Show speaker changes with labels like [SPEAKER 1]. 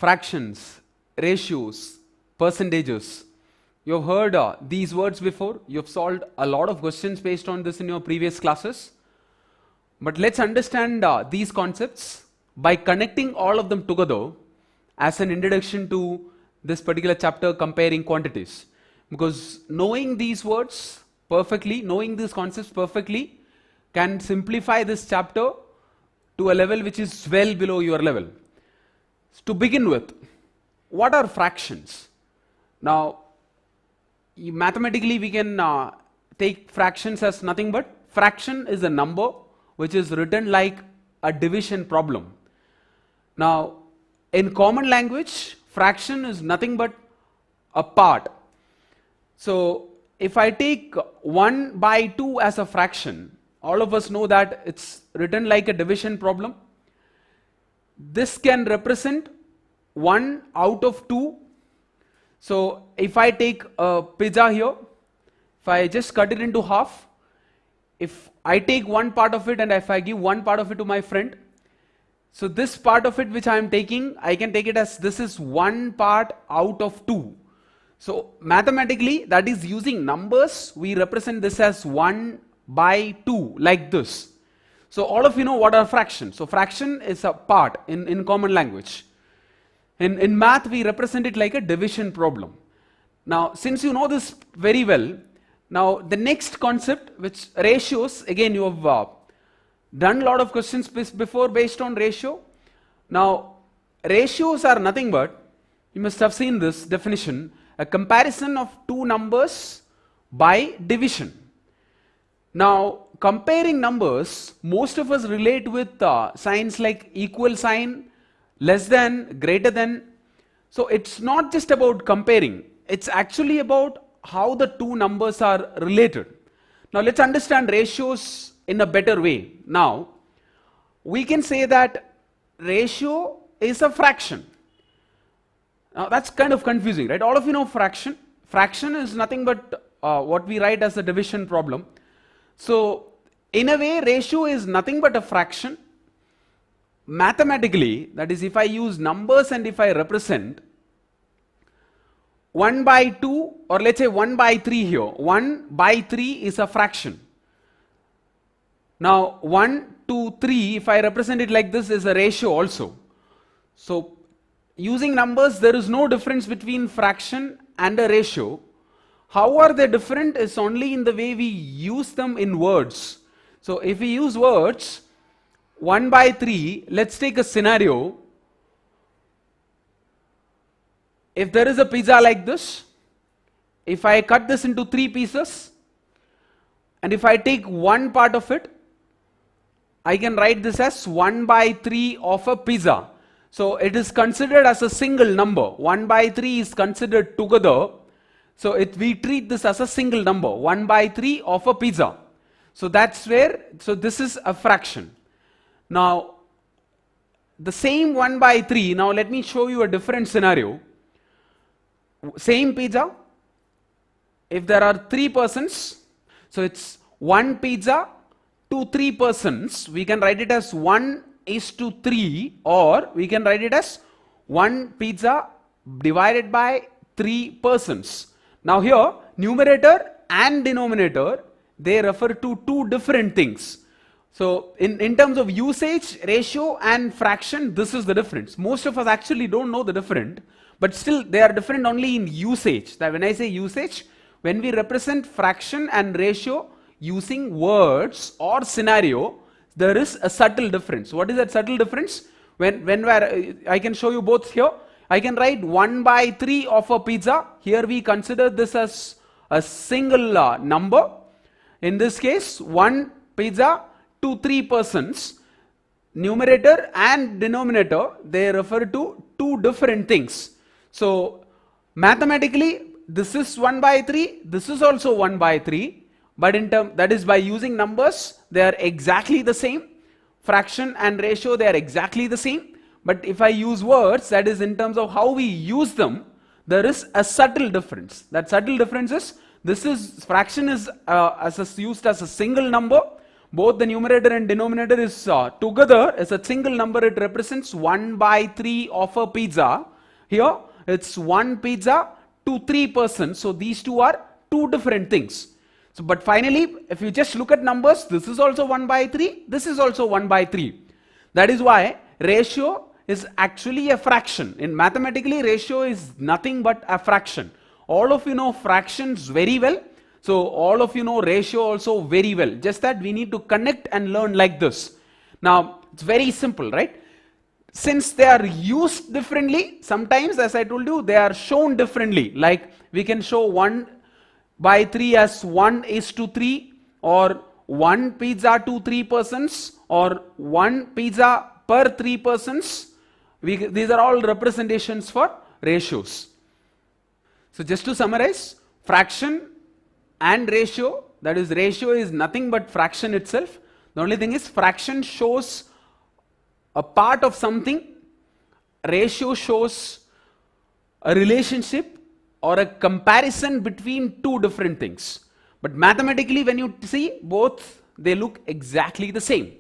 [SPEAKER 1] fractions, ratios, percentages. You've heard these words before. You've solved a lot of questions based on this in your previous classes. But let's understand these concepts by connecting all of them together as an introduction to this particular chapter, comparing quantities. Because knowing these words perfectly, knowing these concepts perfectly, can simplify this chapter to a level which is well below your level. To begin with, what are fractions? Now, mathematically we can take fractions as nothing but fraction is a number which is written like a division problem. Now, in common language, fraction is nothing but a part. So, if I take 1 by 2 as a fraction, all of us know that it's written like a division problem. This can represent 1 out of 2. So, if I take a pizza here, if I just cut it into half, if I take one part of it and if I give one part of it to my friend, so this part of it which I am taking, I can take it as this is 1 part out of 2. So mathematically, that is using numbers, we represent this as 1 by 2 like this. So all of you know what are fractions. So fraction is a part in common language. In math, we represent it like a division problem. Now, since you know this very well, now the next concept, which ratios, again you have done a lot of questions before based on ratio. Now, ratios are nothing but, you must have seen this definition, a comparison of two numbers by division. Now, comparing numbers, most of us relate with signs like equal sign, less than, greater than. So it's not just about comparing, it's actually about how the two numbers are related. Now let's understand ratios in a better way. Now, we can say that ratio is a fraction. Now that's kind of confusing, right? All of you know fraction. Fraction is nothing but what we write as a division problem. So in a way, ratio is nothing but a fraction. Mathematically, that is, if I use numbers and if I represent 1 by 2 or let's say 1 by 3 here, 1 by 3 is a fraction. Now 1 to 3, if I represent it like this, is a ratio also. So using numbers, there is no difference between fraction and a ratio. How are they different is only in the way we use them in words. So if we use words, 1 by 3, let's take a scenario. If there is a pizza like this, if I cut this into 3 pieces, and if I take one part of it, I can write this as 1 by 3 of a pizza. So it is considered as a single number. 1 by 3 is considered together. So we treat this as a single number, 1 by 3 of a pizza. So that's where, so this is a fraction. Now, the same 1 by 3, now let me show you a different scenario. Same pizza, if there are 3 persons, so it's 1 pizza to 3 persons, we can write it as 1:3, or we can write it as 1 pizza divided by 3 persons. Now here, numerator and denominator, they refer to two different things. So in terms of usage, ratio and fraction, this is the difference. Most of us actually don't know the difference, but still they are different only in usage. That when I say usage, when we represent fraction and ratio using words or scenario, there is a subtle difference. What is that subtle difference? I can show you both here. I can write 1 by 3 of a pizza. Here we consider this as a single number. In this case, 1 pizza to 3 persons. Numerator and denominator, they refer to two different things. So mathematically, this is 1 by 3, this is also 1 by 3, but that is by using numbers, they are exactly the same. Fraction and ratio, they are exactly the same. But if I use words, that is in terms of how we use them, there is a subtle difference. That subtle difference is, fraction is used as a single number. Both the numerator and denominator is together as a single number. It represents 1 by 3 of a pizza. Here it's 1 pizza to 3 persons. So these two are two different things. So, but finally, if you just look at numbers, this is also 1 by 3, this is also 1 by 3. That is why ratio is actually a fraction. In mathematically, ratio is nothing but a fraction. All of you know fractions very well. So all of you know ratio also very well. Just that we need to connect and learn like this. Now, it's very simple, right? Since they are used differently, sometimes, as I told you, they are shown differently. Like we can show 1 by 3 as 1:3, or 1 pizza to 3 persons, or 1 pizza per 3 persons. These are all representations for ratios. So just to summarize, fraction and ratio, that is, ratio is nothing but fraction itself. The only thing is fraction shows a part of something, ratio shows a relationship or a comparison between two different things. But mathematically, when you see both, they look exactly the same.